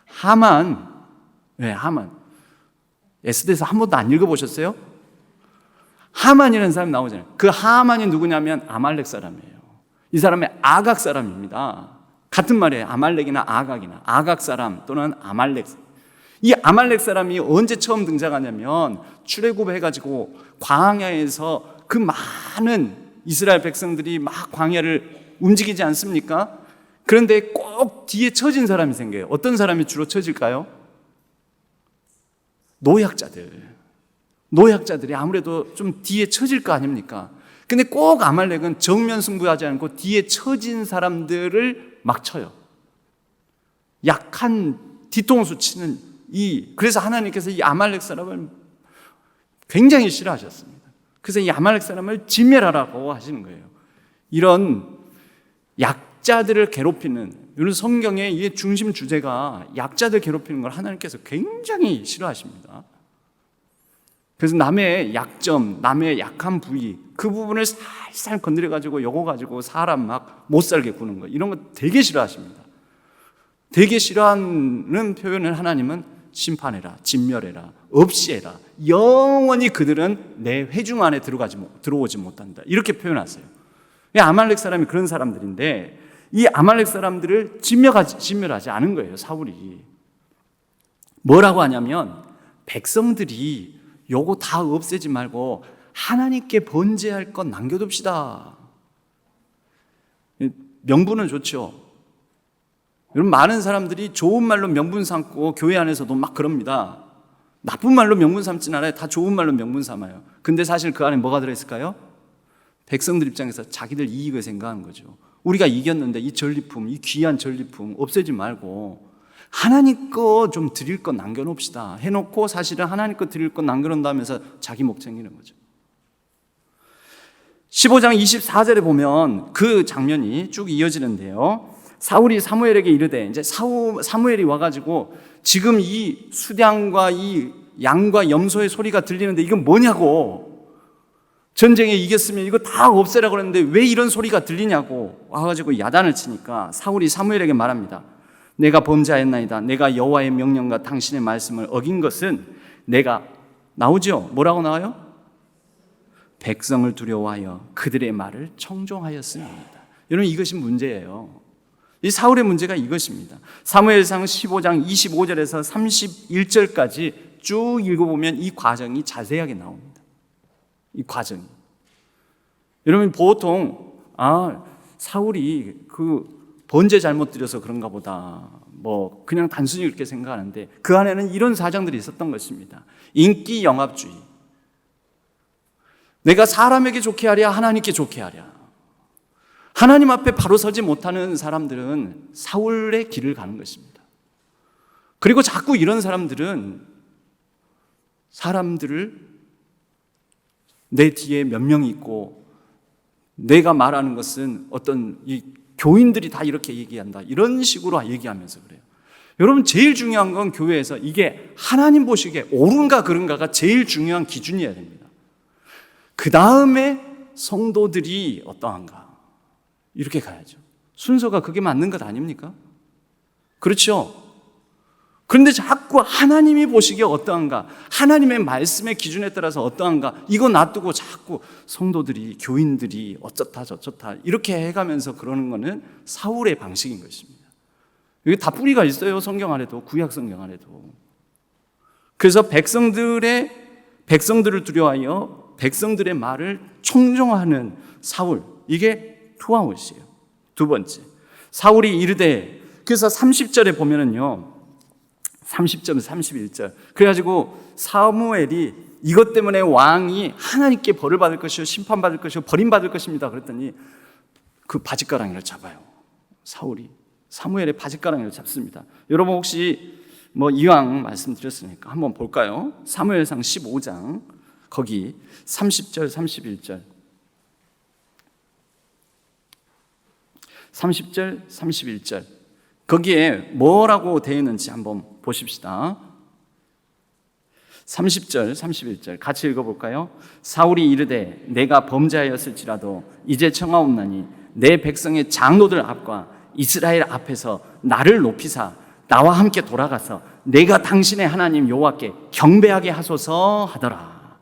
하만. 네, 하만. 에스더에서 한 번도 안 읽어보셨어요? 하만이라는 사람이 나오잖아요. 그 하만이 누구냐면 아말렉 사람이에요. 이 사람의 아각 사람입니다. 같은 말이에요. 아말렉이나 아각이나. 아각 사람 또는 아말렉. 이 아말렉 사람이 언제 처음 등장하냐면 출애굽해가지고 광야에서 그 많은 이스라엘 백성들이 막 광야를 움직이지 않습니까? 그런데 꼭 뒤에 처진 사람이 생겨요. 어떤 사람이 주로 처질까요? 노약자들이 아무래도 좀 뒤에 처질 거 아닙니까? 근데 꼭 아말렉은 정면 승부하지 않고 뒤에 처진 사람들을 막 쳐요. 약한 뒤통수 치는 그래서 하나님께서 이 아말렉 사람을 굉장히 싫어하셨습니다. 그래서 이 아말렉 사람을 진멸하라고 하시는 거예요. 이런 약자들을 괴롭히는, 이런 성경의 이 중심 주제가 약자들 괴롭히는 걸 하나님께서 굉장히 싫어하십니다. 그래서 남의 약점, 남의 약한 부위, 그 부분을 살살 건드려가지고 요거 가지고 사람 막 못 살게 구는 거, 이런 거 되게 싫어하십니다. 되게 싫어하는 표현을 하나님은 심판해라, 진멸해라, 없이해라, 영원히 그들은 내 회중 안에 들어오지 못한다, 이렇게 표현하세요. 아말렉 사람이 그런 사람들인데 이 아말렉 사람들을 진멸하지 않은 거예요. 사울이 뭐라고 하냐면, 백성들이 요거 다 없애지 말고 하나님께 번제할 것 남겨둡시다. 명분은 좋죠. 여러분, 많은 사람들이 좋은 말로 명분 삼고 교회 안에서도 막 그럽니다. 나쁜 말로 명분 삼진 않아요. 다 좋은 말로 명분 삼아요. 근데 사실 그 안에 뭐가 들어있을까요? 백성들 입장에서 자기들 이익을 생각하는 거죠. 우리가 이겼는데 이 전리품, 이 귀한 전리품 없애지 말고 하나님 거 좀 드릴 것 남겨놓읍시다 해놓고, 사실은 하나님 거 드릴 것 남겨놓는다면서 자기 목 챙기는 거죠. 15장 24절에 보면 그 장면이 쭉 이어지는데요. 사울이 사무엘에게 이르되, 이제 사무엘이 와가지고 지금 이 수량과 이 양과 염소의 소리가 들리는데 이건 뭐냐고, 전쟁에 이겼으면 이거 다 없애라고 그랬는데 왜 이런 소리가 들리냐고 와가지고 야단을 치니까 사울이 사무엘에게 말합니다. 내가 범죄하였나이다. 내가 여호와의 명령과 당신의 말씀을 어긴 것은 내가, 나오죠? 뭐라고 나와요? 백성을 두려워하여 그들의 말을 청종하였습니다. 여러분, 이것이 문제예요. 이 사울의 문제가 이것입니다. 사무엘상 15장 25절에서 31절까지 쭉 읽어보면 이 과정이 자세하게 나옵니다. 이 과정이. 여러분, 보통 사울이 그 번제 잘못 드려서 그런가 보다, 뭐 그냥 단순히 그렇게 생각하는데 그 안에는 이런 사정들이 있었던 것입니다. 인기 영합주의. 내가 사람에게 좋게 하랴, 하나님께 좋게 하랴. 하나님 앞에 바로 서지 못하는 사람들은 사울의 길을 가는 것입니다. 그리고 자꾸 이런 사람들은 사람들을 내 뒤에 몇 명이 있고 내가 말하는 것은 어떤 이 교인들이 다 이렇게 얘기한다, 이런 식으로 얘기하면서 그래요. 여러분, 제일 중요한 건 교회에서 이게 하나님 보시기에 옳은가 그른가가 제일 중요한 기준이어야 됩니다. 그 다음에 성도들이 어떠한가, 이렇게 가야죠. 순서가 그게 맞는 것 아닙니까? 그렇죠? 그런데 자꾸 하나님이 보시기에 어떠한가, 하나님의 말씀의 기준에 따라서 어떠한가, 이거 놔두고 자꾸 성도들이, 교인들이 어쩌다 저쩌다 이렇게 해가면서 그러는 거는 사울의 방식인 것입니다. 이게 다 뿌리가 있어요. 성경 안에도, 구약 성경 안에도. 그래서 백성들을 두려워하여 백성들의 말을 청종하는 사울, 이게 투아웃이에요. 두 번째, 사울이 이르되, 그래서 30절에 보면은요, 30절, 31절. 그래가지고 사무엘이 이것 때문에 왕이 하나님께 벌을 받을 것이요, 심판받을 것이요, 버림받을 것입니다 그랬더니 그 바짓가랑이를 잡아요. 사울이 사무엘의 바짓가랑이를 잡습니다. 여러분, 혹시 뭐 이왕 말씀드렸으니까 한번 볼까요? 사무엘상 15장 거기 30절, 31절. 30절, 31절. 거기에 뭐라고 되어 있는지 한번 보십시다. 30절, 31절 같이 읽어볼까요? 사울이 이르되, 내가 범죄하였을지라도 이제 청하옵나니 내 백성의 장로들 앞과 이스라엘 앞에서 나를 높이사 나와 함께 돌아가서 내가 당신의 하나님 여호와께 경배하게 하소서 하더라.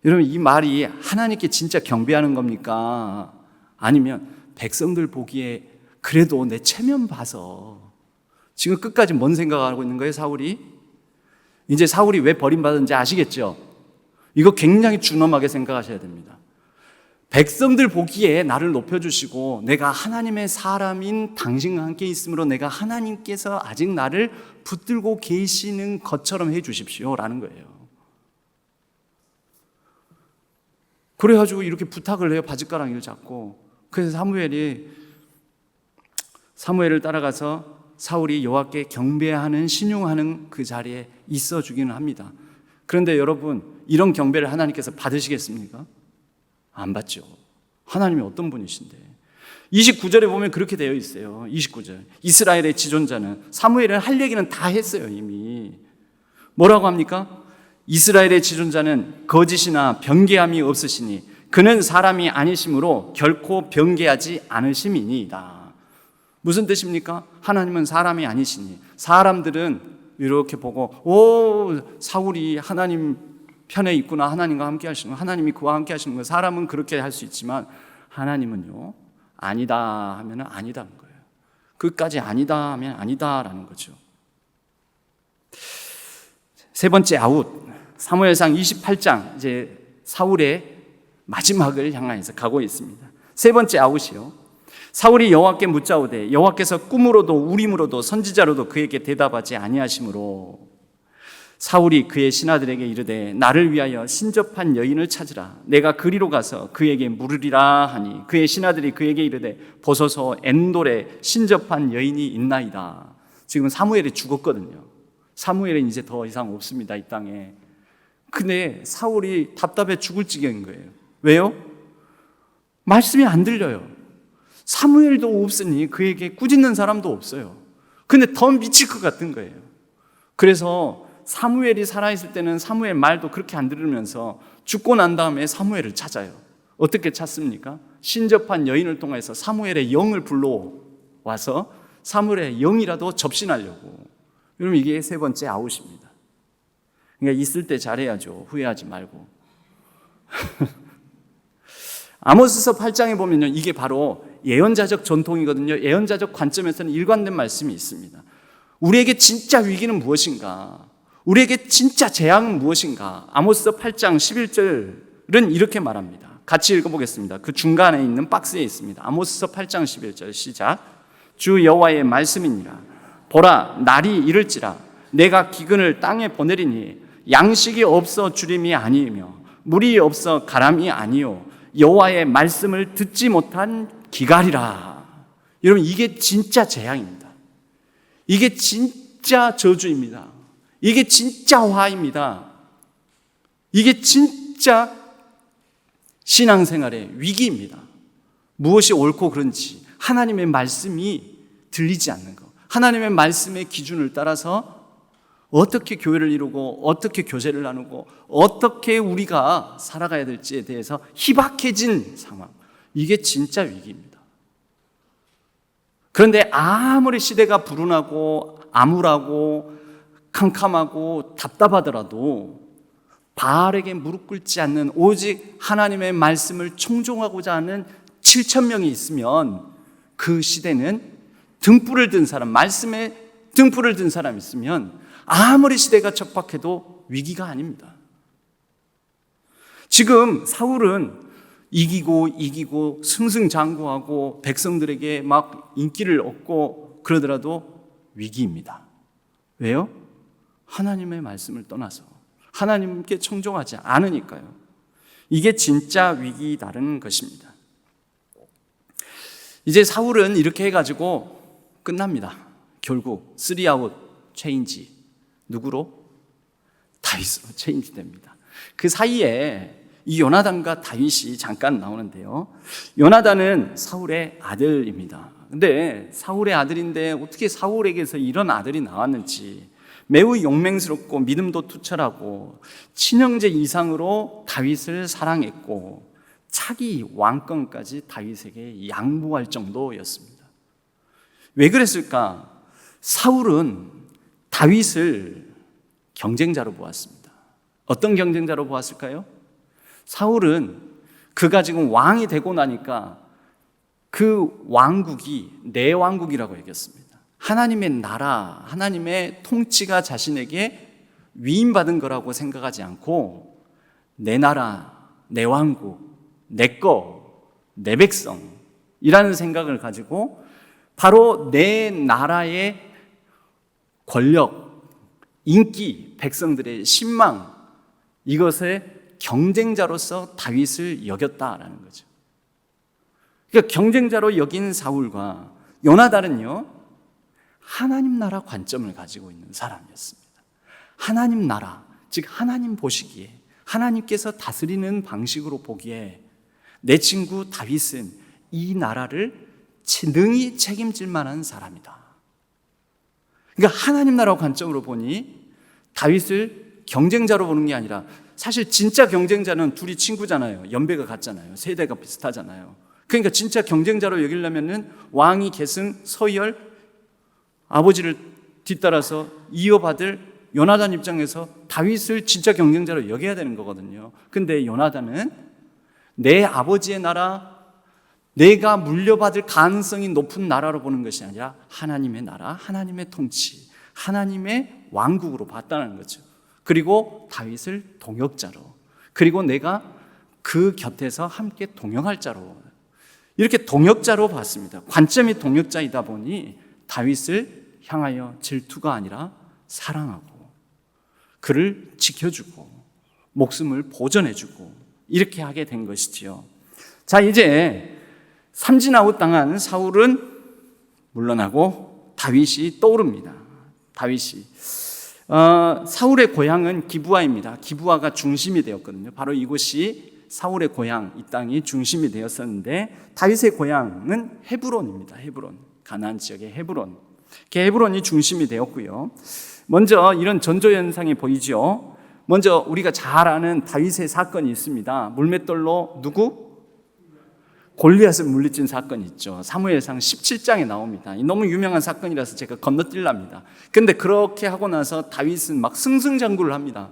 여러분, 이 말이 하나님께 진짜 경배하는 겁니까? 아니면 백성들 보기에 그래도 내 체면 봐서, 지금 끝까지 뭔 생각하고 있는 거예요, 사울이? 이제 사울이 왜 버림받은지 아시겠죠? 이거 굉장히 준엄하게 생각하셔야 됩니다. 백성들 보기에 나를 높여주시고 내가 하나님의 사람인 당신과 함께 있으므로 내가 하나님께서 아직 나를 붙들고 계시는 것처럼 해주십시오 라는 거예요. 그래가지고 이렇게 부탁을 해요. 바짓가랑이를 잡고. 그래서 사무엘을 따라가서 사울이 여호와께 경배하는, 신용하는 그 자리에 있어 주기는 합니다. 그런데 여러분, 이런 경배를 하나님께서 받으시겠습니까? 안 받죠. 하나님이 어떤 분이신데. 29절에 보면 그렇게 되어 있어요. 29절. 이스라엘의 지존자는, 사무엘은 할 얘기는 다 했어요, 이미. 뭐라고 합니까? 이스라엘의 지존자는 거짓이나 변개함이 없으시니 그는 사람이 아니심으로 결코 변개하지 않으심이니이다. 무슨 뜻입니까? 하나님은 사람이 아니시니, 사람들은 이렇게 보고 사울이 하나님 편에 있구나, 하나님과 함께 하시는 거, 하나님이 그와 함께 하시는 거, 사람은 그렇게 할 수 있지만 하나님은요, 아니다 하면 아니다는 거예요. 끝까지 아니다 하면 아니다라는 거죠. 세 번째 아웃, 사무엘상 28장, 이제 사울의 마지막을 향해서 가고 있습니다. 세 번째 아웃이요, 사울이 여호와께 묻자오되 여호와께서 꿈으로도 우림으로도 선지자로도 그에게 대답하지 아니하시므로 사울이 그의 신하들에게 이르되 나를 위하여 신접한 여인을 찾으라. 내가 그리로 가서 그에게 물으리라 하니 그의 신하들이 그에게 이르되 보소서 엔돌에 신접한 여인이 있나이다. 지금 사무엘이 죽었거든요. 사무엘은 이제 더 이상 없습니다, 이 땅에. 근데 사울이 답답해 죽을 지경인 거예요. 왜요? 말씀이 안 들려요. 사무엘도 없으니 그에게 꾸짖는 사람도 없어요. 근데 더 미칠 것 같은 거예요. 그래서 사무엘이 살아있을 때는 사무엘 말도 그렇게 안 들으면서 죽고 난 다음에 사무엘을 찾아요. 어떻게 찾습니까? 신접한 여인을 통해서 사무엘의 영을 불러와서 사무엘의 영이라도 접신하려고. 여러분, 이게 세 번째 아웃입니다. 그러니까 있을 때 잘해야죠. 후회하지 말고. 아모스서 8장에 보면요, 이게 바로 예언자적 전통이거든요. 예언자적 관점에서는 일관된 말씀이 있습니다. 우리에게 진짜 위기는 무엇인가? 우리에게 진짜 재앙은 무엇인가? 아모스서 8장 11절은 이렇게 말합니다. 같이 읽어보겠습니다. 그 중간에 있는 박스에 있습니다. 아모스서 8장 11절 시작. 주 여호와의 말씀이니라. 보라, 날이 이를지라. 내가 기근을 땅에 보내리니 양식이 없어 주림이 아니며 물이 없어 가람이 아니요 여호와의 말씀을 듣지 못한 기갈이라. 여러분, 이게 진짜 재앙입니다. 이게 진짜 저주입니다. 이게 진짜 화입니다. 이게 진짜 신앙생활의 위기입니다. 무엇이 옳고 그른지 하나님의 말씀이 들리지 않는 것, 하나님의 말씀의 기준을 따라서 어떻게 교회를 이루고 어떻게 교제를 나누고 어떻게 우리가 살아가야 될지에 대해서 희박해진 상황, 이게 진짜 위기입니다. 그런데 아무리 시대가 불운하고 암울하고 캄캄하고 답답하더라도 바알에게 무릎 꿇지 않는, 오직 하나님의 말씀을 청종하고자 하는 7,000명이 있으면 그 시대는 등불을 든 사람, 말씀에 등불을 든 사람 있으면 아무리 시대가 척박해도 위기가 아닙니다. 지금 사울은 이기고 승승장구하고 백성들에게 막 인기를 얻고 그러더라도 위기입니다. 왜요? 하나님의 말씀을 떠나서 하나님께 청종하지 않으니까요. 이게 진짜 위기다른 것입니다. 이제 사울은 이렇게 해가지고 끝납니다. 결국 3아웃 체인지. 누구로? 다윗으로 체인지 됩니다. 그 사이에 이 요나단과 다윗이 잠깐 나오는데요, 요나단은 사울의 아들입니다. 근데 사울의 아들인데 어떻게 사울에게서 이런 아들이 나왔는지, 매우 용맹스럽고 믿음도 투철하고 친형제 이상으로 다윗을 사랑했고 차기 왕권까지 다윗에게 양보할 정도였습니다. 왜 그랬을까? 사울은 다윗을 경쟁자로 보았습니다. 어떤 경쟁자로 보았을까요? 사울은 그가 지금 왕이 되고 나니까 그 왕국이 내 왕국이라고 여겼습니다. 하나님의 나라, 하나님의 통치가 자신에게 위임받은 거라고 생각하지 않고 내 나라, 내 왕국, 내 거, 내 백성이라는 생각을 가지고 바로 내 나라의 권력, 인기, 백성들의 신망, 이것의 경쟁자로서 다윗을 여겼다라는 거죠. 그러니까 경쟁자로 여긴 사울과 요나단은요, 하나님 나라 관점을 가지고 있는 사람이었습니다. 하나님 나라, 즉 하나님 보시기에, 하나님께서 다스리는 방식으로 보기에 내 친구 다윗은 이 나라를 능히 책임질 만한 사람이다. 그러니까 하나님 나라 관점으로 보니 다윗을 경쟁자로 보는 게 아니라, 사실 진짜 경쟁자는 둘이 친구잖아요. 연배가 같잖아요. 세대가 비슷하잖아요. 그러니까 진짜 경쟁자로 여기려면은 왕이 계승 서열, 아버지를 뒤따라서 이어받을 요나단 입장에서 다윗을 진짜 경쟁자로 여겨야 되는 거거든요. 근데 요나단은 내 아버지의 나라, 내가 물려받을 가능성이 높은 나라로 보는 것이 아니라 하나님의 나라, 하나님의 통치, 하나님의 왕국으로 봤다는 거죠. 그리고 다윗을 동역자로, 그리고 내가 그 곁에서 함께 동역할 자로, 이렇게 동역자로 봤습니다. 관점이 동역자이다 보니 다윗을 향하여 질투가 아니라 사랑하고 그를 지켜주고 목숨을 보전해주고 이렇게 하게 된 것이지요. 자, 이제 삼진아웃 당한 사울은 물러나고 다윗이 떠오릅니다. 다윗이 사울의 고향은 기브아입니다. 기브아가 중심이 되었거든요. 바로 이곳이 사울의 고향, 이 땅이 중심이 되었었는데 다윗의 고향은 헤브론입니다. 헤브론, 가나안 지역의 헤브론. 헤브론이 중심이 되었고요. 먼저 이런 전조 현상이 보이죠. 먼저 우리가 잘 아는 다윗의 사건이 있습니다. 물맷돌로 누구? 골리앗을 물리친 사건이 있죠. 사무엘상 17장에 나옵니다. 너무 유명한 사건이라서 제가 건너뛸랍니다. 근데 그렇게 하고 나서 다윗은 막 승승장구를 합니다.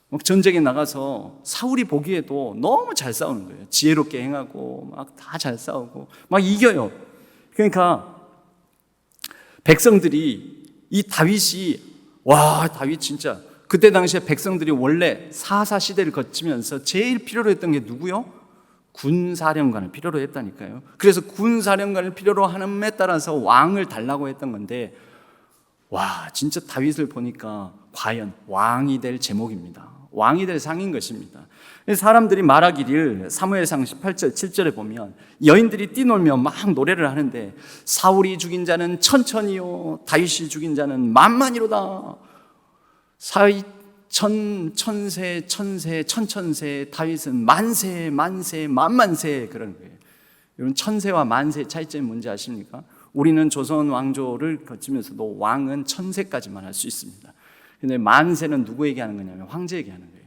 막 전쟁에 나가서 사울이 보기에도 너무 잘 싸우는 거예요. 지혜롭게 행하고 막 다 잘 싸우고 막 이겨요. 그러니까 백성들이 이 다윗이, 와, 다윗 진짜, 그때 당시에 백성들이 원래 사사 시대를 거치면서 제일 필요로 했던 게 누구요? 군사령관을 필요로 했다니까요. 그래서 군사령관을 필요로 함에 따라서 왕을 달라고 했던 건데, 와, 진짜 다윗을 보니까 과연 왕이 될 제목입니다. 왕이 될 상인 것입니다. 사람들이 말하기를 사무엘상 18절 7절에 보면 여인들이 뛰놀며 막 노래를 하는데, 사울이 죽인 자는 천천히요 다윗이 죽인 자는 만만이로다. 천세 천천세 다윗은 만세 만세 만만세, 그런 거예요. 여러분, 천세와 만세 차이점이 뭔지 아십니까? 우리는 조선 왕조를 거치면서도 왕은 천세까지만 할 수 있습니다. 근데 만세는 누구에게 하는 거냐면 황제에게 하는 거예요.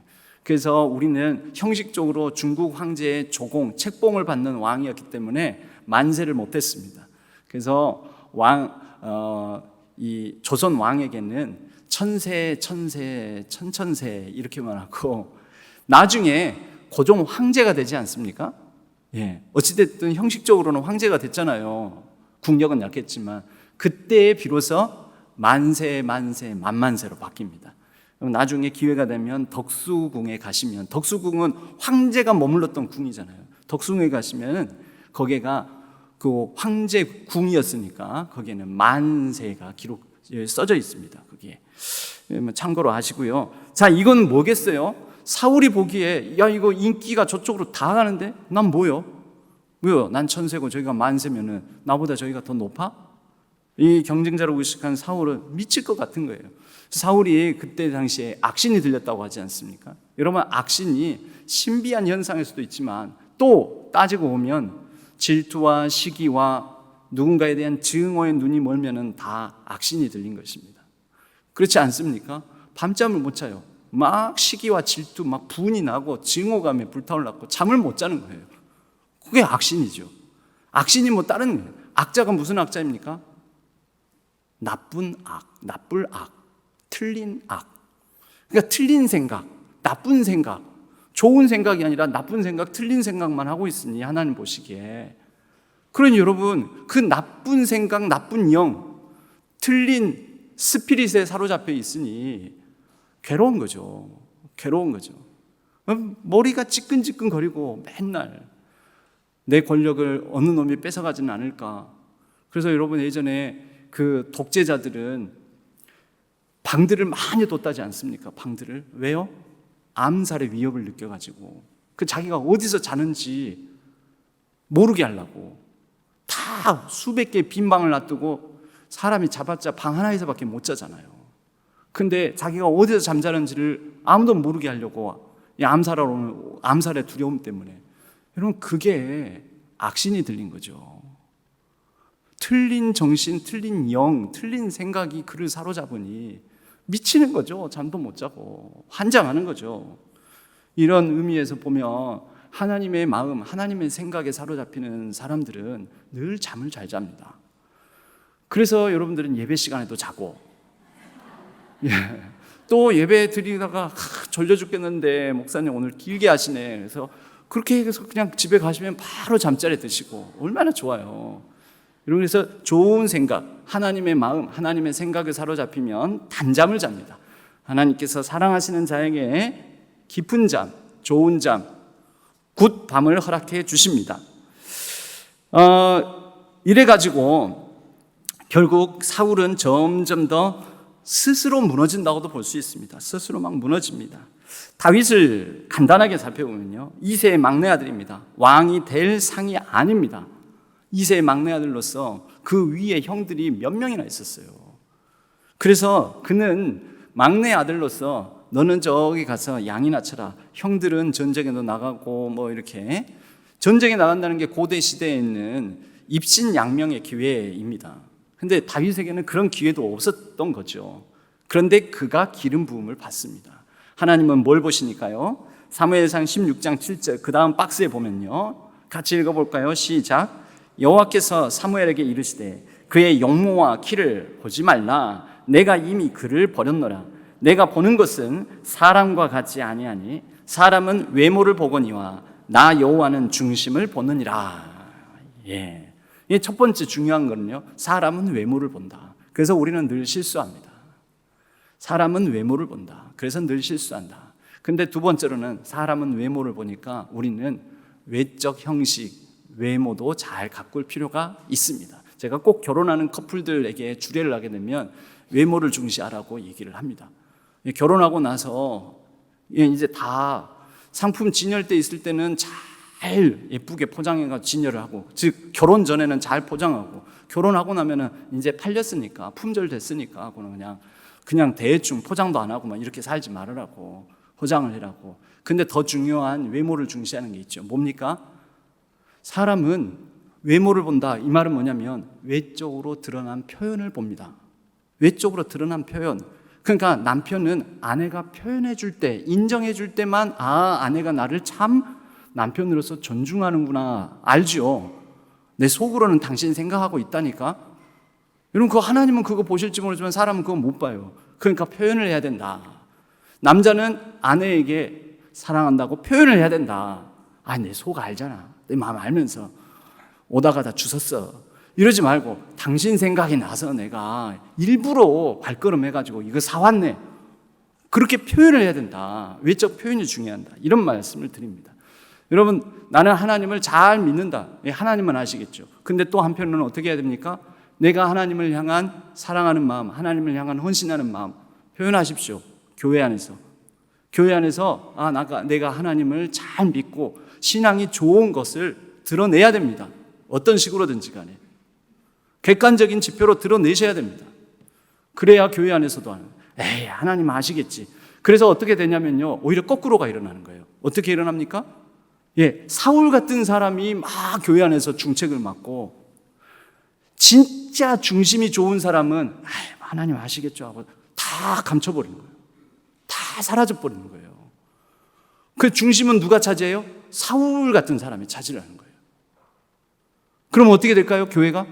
그래서 우리는 형식적으로 중국 황제의 조공, 책봉을 받는 왕이었기 때문에 만세를 못했습니다. 그래서 이 조선 왕에게는 천세, 천세, 천천세 이렇게만 하고, 나중에 고종 황제가 되지 않습니까? 예, 어찌됐든 형식적으로는 황제가 됐잖아요. 국력은 약했지만 그때 비로소 만세, 만세, 만만세로 바뀝니다. 나중에 기회가 되면 덕수궁에 가시면, 덕수궁은 황제가 머물렀던 궁이잖아요. 덕수궁에 가시면 거기가 그 황제 궁이었으니까 거기에는 만세가 써져 있습니다. 거기에 참고로 하시고요. 자, 이건 뭐겠어요? 사울이 보기에, 야, 이거 인기가 저쪽으로 다 가는데 난 뭐요? 왜요? 난 천세고 저기가 만세면은 나보다 저기가 더 높아? 이 경쟁자로 의식한 사울은 미칠 것 같은 거예요. 사울이 그때 당시에 악신이 들렸다고 하지 않습니까? 여러분, 악신이 신비한 현상일 수도 있지만 또 따지고 보면 질투와 시기와 누군가에 대한 증오의 눈이 멀면은 다 악신이 들린 것입니다. 그렇지 않습니까? 밤잠을 못 자요. 막 시기와 질투, 막 분이 나고 증오감에 불타올랐고 잠을 못 자는 거예요. 그게 악신이죠. 악신이 뭐 다른 거예요. 악자가 무슨 악자입니까? 나쁜 악, 나쁠 악, 틀린 악. 그러니까 틀린 생각, 나쁜 생각, 좋은 생각이 아니라 나쁜 생각, 틀린 생각만 하고 있으니 하나님 보시기에, 그러니 여러분, 그 나쁜 생각, 나쁜 영, 틀린 스피릿에 사로잡혀 있으니 괴로운 거죠. 괴로운 거죠. 머리가 찌끈찌끈거리고 맨날 내 권력을 어느 놈이 뺏어가지는 않을까. 그래서 여러분, 예전에 그 독재자들은 방들을 많이 뒀다지 않습니까? 방들을. 왜요? 암살의 위협을 느껴가지고 그 자기가 어디서 자는지 모르게 하려고 다 수백 개의 빈 방을 놔두고, 사람이 자봤자 방 하나에서밖에 못 자잖아요. 근데 자기가 어디서 잠자는지를 아무도 모르게 하려고 암살의 두려움 때문에. 여러분, 그게 악신이 들린 거죠. 틀린 정신, 틀린 영, 틀린 생각이 그를 사로잡으니 미치는 거죠. 잠도 못 자고 환장하는 거죠. 이런 의미에서 보면 하나님의 마음, 하나님의 생각에 사로잡히는 사람들은 늘 잠을 잘 잡니다. 그래서 여러분들은 예배 시간에도 자고, 또 예배 드리다가 졸려 죽겠는데 목사님 오늘 길게 하시네. 그래서 그렇게 해서 그냥 집에 가시면 바로 잠자리 드시고 얼마나 좋아요. 여러분, 그래서 좋은 생각, 하나님의 마음, 하나님의 생각에 사로잡히면 단잠을 잡니다. 하나님께서 사랑하시는 자에게 깊은 잠, 좋은 잠, 굿 밤을 허락해 주십니다. 이래가지고 결국 사울은 점점 더 스스로 무너진다고도 볼 수 있습니다. 스스로 막 무너집니다. 다윗을 간단하게 살펴보면요, 2세의 막내 아들입니다. 왕이 될 상이 아닙니다. 2세의 막내 아들로서 그 위에 형들이 몇 명이나 있었어요. 그래서 그는 막내 아들로서 너는 저기 가서 양이나 쳐라. 형들은 전쟁에도 나가고 뭐 이렇게 전쟁에 나간다는 게 고대 시대에 있는 입신양명의 기회입니다. 근데 다윗에게는 그런 기회도 없었던 거죠. 그런데 그가 기름 부음을 받습니다. 하나님은 뭘 보시니까요? 사무엘상 16장 7절, 그 다음 박스에 보면요, 같이 읽어볼까요? 시작. 여호와께서 사무엘에게 이르시되 그의 용모와 키를 보지 말라. 내가 이미 그를 버렸노라. 내가 보는 것은 사람과 같지 아니하니 사람은 외모를 보거니와 나 여호와는 중심을 보느니라. 첫 번째 중요한 거는요, 사람은 외모를 본다. 그래서 우리는 늘 실수합니다. 사람은 외모를 본다. 그래서 늘 실수한다. 근데 두 번째로는 사람은 외모를 보니까 우리는 외적 형식, 외모도 잘 가꿀 필요가 있습니다. 제가 꼭 결혼하는 커플들에게 주례를 하게 되면 외모를 중시하라고 얘기를 합니다. 결혼하고 나서 이제 다 상품 진열 때 있을 때는 잘 예쁘게 포장해가지고 진열을 하고, 즉 결혼 전에는 잘 포장하고, 결혼하고 나면은 이제 팔렸으니까, 품절 됐으니까 그냥 대충 포장도 안 하고 막 이렇게 살지 말으라고, 포장을 해라고. 근데 더 중요한 외모를 중시하는 게 있죠. 뭡니까? 사람은 외모를 본다. 이 말은 뭐냐면 외적으로 드러난 표현을 봅니다. 외적으로 드러난 표현. 그러니까 남편은 아내가 표현해 줄 때, 인정해 줄 때만 아내가 나를 참 남편으로서 존중하는구나 알죠. 내 속으로는 당신 생각하고 있다니까. 여러분, 그거 하나님은 그거 보실지 모르지만 사람은 그거 못 봐요. 그러니까 표현을 해야 된다. 남자는 아내에게 사랑한다고 표현을 해야 된다. 내 속 알잖아. 내 마음 알면서 오다가 다 주웠어. 이러지 말고 당신 생각이 나서 내가 일부러 발걸음 해가지고 이거 사왔네. 그렇게 표현을 해야 된다. 외적 표현이 중요하다. 이런 말씀을 드립니다. 여러분, 나는 하나님을 잘 믿는다. 하나님은 아시겠죠. 근데 또 한편으로는 어떻게 해야 됩니까? 내가 하나님을 향한 사랑하는 마음, 하나님을 향한 헌신하는 마음 표현하십시오. 교회 안에서. 교회 안에서 내가 하나님을 잘 믿고 신앙이 좋은 것을 드러내야 됩니다. 어떤 식으로든지 간에. 객관적인 지표로 드러내셔야 됩니다. 그래야 교회 안에서도 하나님 아시겠지. 그래서 어떻게 되냐면요, 오히려 거꾸로가 일어나는 거예요. 어떻게 일어납니까? 사울 같은 사람이 막 교회 안에서 중책을 맡고, 진짜 중심이 좋은 사람은 하나님 아시겠죠 하고 다 감춰버리는 거예요. 다 사라져버리는 거예요. 그 중심은 누가 차지해요? 사울 같은 사람이 차지하는 거예요. 그럼 어떻게 될까요? 교회가?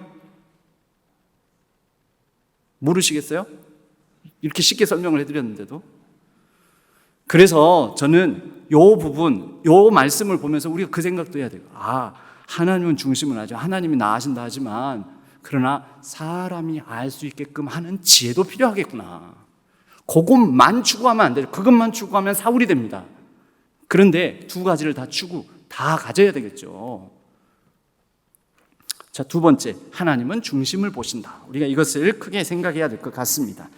모르시겠어요? 이렇게 쉽게 설명을 해드렸는데도. 그래서 저는 요 부분, 요 말씀을 보면서 우리가 그 생각도 해야 돼요. 하나님은 중심을 하죠. 하나님이 나 아신다 하지만, 그러나 사람이 알 수 있게끔 하는 지혜도 필요하겠구나. 그것만 추구하면 안 돼요. 그것만 추구하면 사울이 됩니다. 그런데 두 가지를 다 가져야 되겠죠. 자, 두 번째, 하나님은 중심을 보신다. 우리가 이것을 크게 생각해야 될 것 같습니다.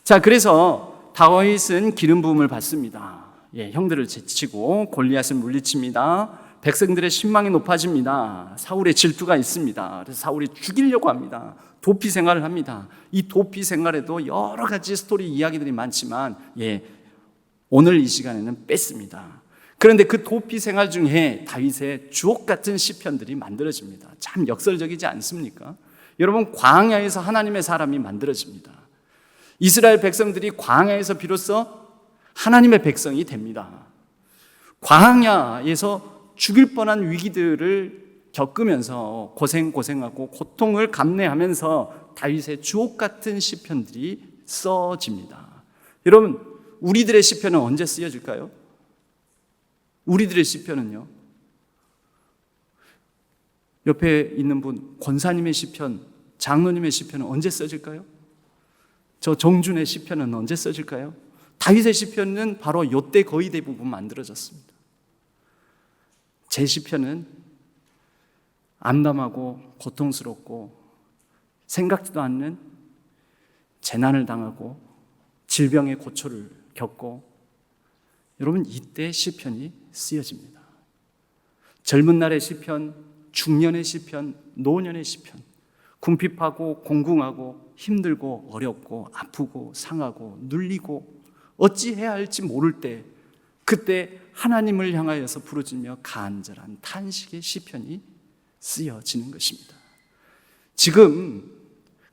자, 그래서 다윗은 기름 부음을 받습니다. 형들을 제치고 골리앗을 물리칩니다. 백성들의 신망이 높아집니다. 사울의 질투가 있습니다. 그래서 사울이 죽이려고 합니다. 도피 생활을 합니다. 이 도피 생활에도 여러 가지 스토리 이야기들이 많지만 오늘 이 시간에는 뺐습니다. 그런데 그 도피 생활 중에 다윗의 주옥 같은 시편들이 만들어집니다. 참 역설적이지 않습니까? 여러분, 광야에서 하나님의 사람이 만들어집니다. 이스라엘 백성들이 광야에서 비로소 하나님의 백성이 됩니다. 광야에서 죽일 뻔한 위기들을 겪으면서 고생하고 고통을 감내하면서 다윗의 주옥 같은 시편들이 써집니다. 여러분, 우리들의 시편은 언제 쓰여질까요? 우리들의 시편은요, 옆에 있는 분 권사님의 시편, 장로님의 시편은 언제 써질까요? 저 정준의 시편은 언제 써질까요? 다윗의 시편은 바로 이때 거의 대부분 만들어졌습니다. 제 시편은 암담하고 고통스럽고 생각지도 않는 재난을 당하고 질병의 고초를 겪고, 여러분, 이때 시편이 쓰여집니다. 젊은 날의 시편, 중년의 시편, 노년의 시편, 궁핍하고 공궁하고 힘들고 어렵고 아프고 상하고 눌리고 어찌해야 할지 모를 때, 그때 하나님을 향하여서 부르짖며 간절한 탄식의 시편이 쓰여지는 것입니다. 지금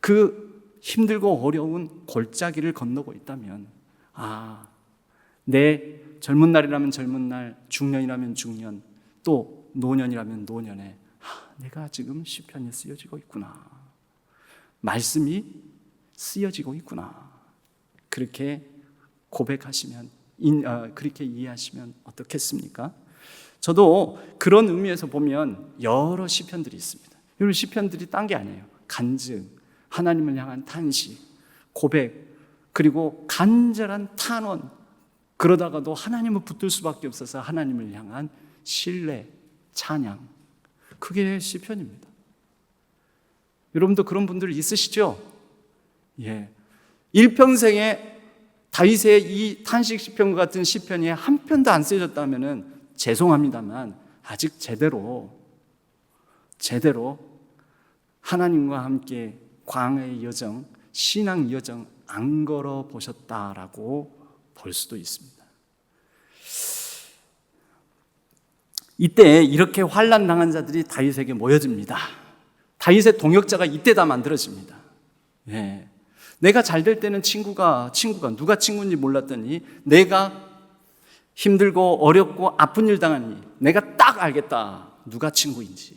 그 힘들고 어려운 골짜기를 건너고 있다면, 내 젊은 날이라면 젊은 날, 중년이라면 중년, 또 노년이라면 노년에 내가 지금 시편이 쓰여지고 있구나, 말씀이 쓰여지고 있구나, 그렇게 고백하시면, 그렇게 이해하시면 어떻겠습니까? 저도 그런 의미에서 보면 여러 시편들이 있습니다. 이런 시편들이 딴 게 아니에요. 간증, 하나님을 향한 탄식, 고백, 그리고 간절한 탄원, 그러다가도 하나님을 붙들 수밖에 없어서 하나님을 향한 신뢰, 찬양, 그게 시편입니다. 여러분도 그런 분들 있으시죠? 일평생에 다윗의 이 탄식 시편과 같은 시편이 한 편도 안 쓰여졌다면 죄송합니다만 아직 제대로 하나님과 함께 광야의 여정, 신앙 여정 안 걸어보셨다라고 볼 수도 있습니다. 이때 이렇게 환난 당한 자들이 다윗에게 모여집니다. 다윗의 동역자가 이때 다 만들어집니다. 내가 잘 될 때는 친구가 누가 친구인지 몰랐더니 내가 힘들고 어렵고 아픈 일 당하니 내가 딱 알겠다, 누가 친구인지.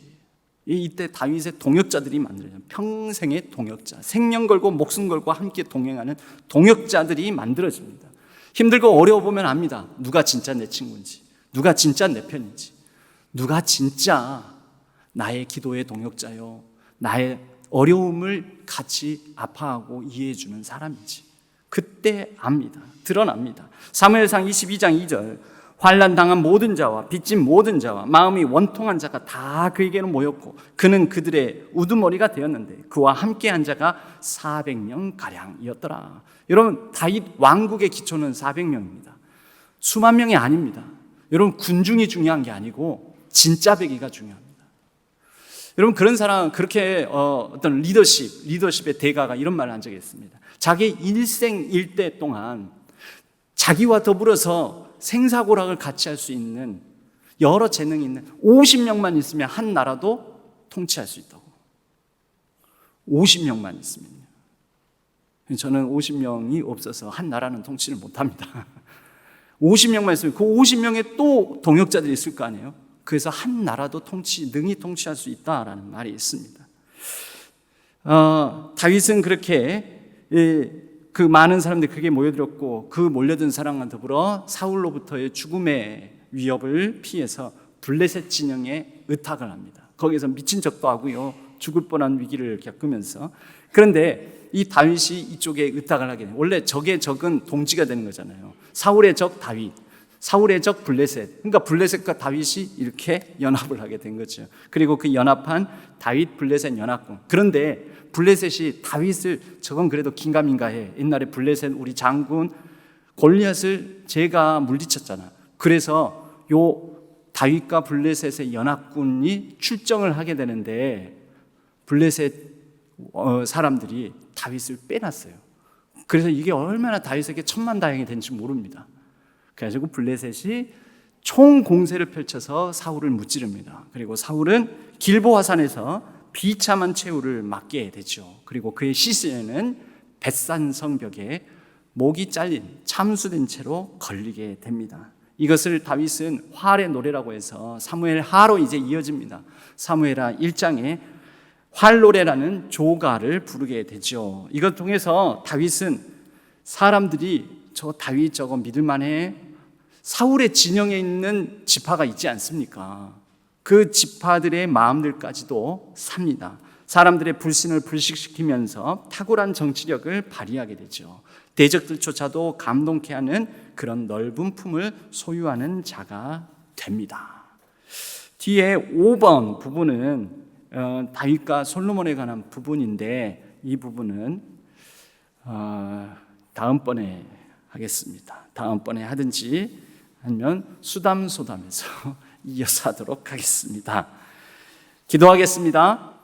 이때 다윗의 동역자들이 만들어져요. 평생의 동역자, 생명 걸고 목숨 걸고 함께 동행하는 동역자들이 만들어집니다. 힘들고 어려워 보면 압니다. 누가 진짜 내 친구인지, 누가 진짜 내 편인지, 누가 진짜 나의 기도의 동역자요, 나의 어려움을 같이 아파하고 이해해주는 사람인지 그때 압니다. 드러납니다. 사무엘상 22장 2절, 환난 당한 모든 자와 빚진 모든 자와 마음이 원통한 자가 다 그에게로 모였고 그는 그들의 우두머리가 되었는데 그와 함께한 자가 400명가량이었더라. 여러분, 다윗 왕국의 기초는 400명입니다. 수만 명이 아닙니다. 여러분, 군중이 중요한 게 아니고 진짜 배기가 중요합니다. 여러분, 그런 사람, 그렇게 어떤 리더십의 대가가 이런 말을 한 적이 있습니다. 자기 일생 일대 동안 자기와 더불어서 생사고락을 같이 할 수 있는 여러 재능이 있는 50명만 있으면 한 나라도 통치할 수 있다고. 50명만 있으면요. 저는 50명이 없어서 한 나라는 통치를 못합니다. 50명만 있으면 그 50명의 또 동역자들이 있을 거 아니에요. 그래서 한 나라도 능히 통치할 수 있다라는 말이 있습니다. 다윗은 그렇게 그 많은 사람들이 그게 모여들었고 그 몰려든 사람과 더불어 사울로부터의 죽음의 위협을 피해서 블레셋 진영에 의탁을 합니다. 거기에서 미친 척도 하고요, 죽을 뻔한 위기를 겪으면서. 그런데 이 다윗이 이쪽에 의탁을 하게 돼요. 원래 적의 적은 동지가 되는 거잖아요. 사울의 적 다윗, 사울의 적 블레셋. 그러니까 블레셋과 다윗이 이렇게 연합을 하게 된 거죠. 그리고 그 연합한 다윗 블레셋 연합군. 그런데 블레셋이 다윗을, 저건 그래도 긴가민가해. 옛날에 블레셋 우리 장군 골리앗을 제가 물리쳤잖아. 그래서 요 다윗과 블레셋의 연합군이 출정을 하게 되는데 블레셋 사람들이 다윗을 빼놨어요. 그래서 이게 얼마나 다윗에게 천만다행이 된지 모릅니다. 그래가지고 블레셋이 총 공세를 펼쳐서 사울을 무찌릅니다. 그리고 사울은 길보화산에서 비참한 최후를 맞게 되죠. 그리고 그의 시신에는 벳산 성벽에 목이 잘린 참수된 채로 걸리게 됩니다. 이것을 다윗은 활의 노래라고 해서 사무엘 하로 이제 이어집니다. 사무엘하 1장에 활노래라는 조가를 부르게 되죠. 이것 통해서 다윗은 사람들이 저 다윗 저거 믿을만해, 사울의 진영에 있는 지파가 있지 않습니까? 그 지파들의 마음들까지도 삽니다. 사람들의 불신을 불식시키면서 탁월한 정치력을 발휘하게 되죠. 대적들조차도 감동케 하는 그런 넓은 품을 소유하는 자가 됩니다. 뒤에 5번 부분은 다윗과 솔로몬에 관한 부분인데 이 부분은 다음번에 하겠습니다. 다음번에 하든지 아니면 수담소담에서 이어서 하도록 하겠습니다. 기도하겠습니다.